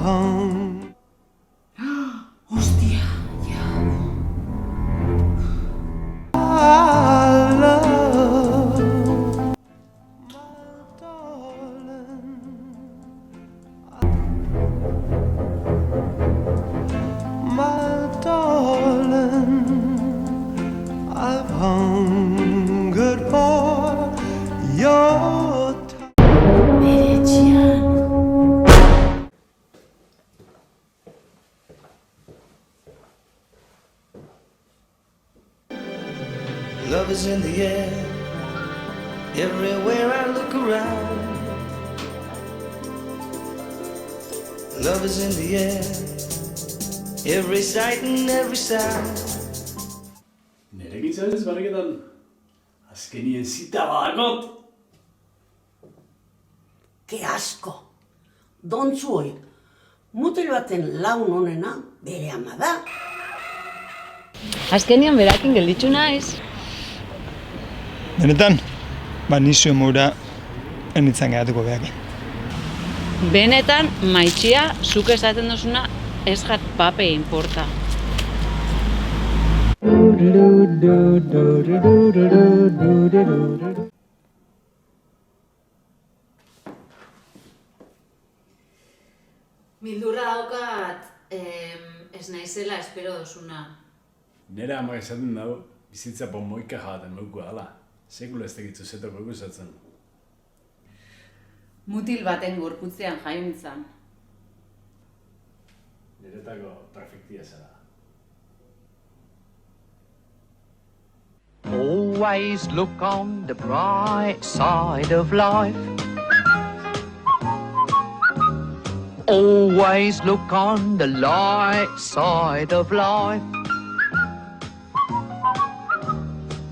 home. Hostia, ja. I love my darling. My darling, I've hungered for your touch. Beretxean. Love is in the air, everywhere I look around. Love is in the air, every sight and every sound. Nerekin zaudez barriketan, azkenien zita badagot. Ke asko. Dontzu hoi. Mutil baten laun honena bere ama da. Azkenian berakin gelditzu naiz. Benetan, nizio mura enitzen geratuko behakin. Benetan, maitxia, zuk esaten duzuna, ez jat pape inporta. Mildurra daukat, ez naizela espero dozuna. Nera ama esaten dago, bizitza pomoika jabaten moikua dela. Sekula ez tegitzu zetoko ikusatzen. Mutil baten gorputzean jaiontzan. Niretako perfektia zara. Always look on the bright side of life. Always look on the light side of life.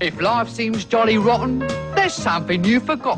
If life seems jolly rotten, there's something you forgot.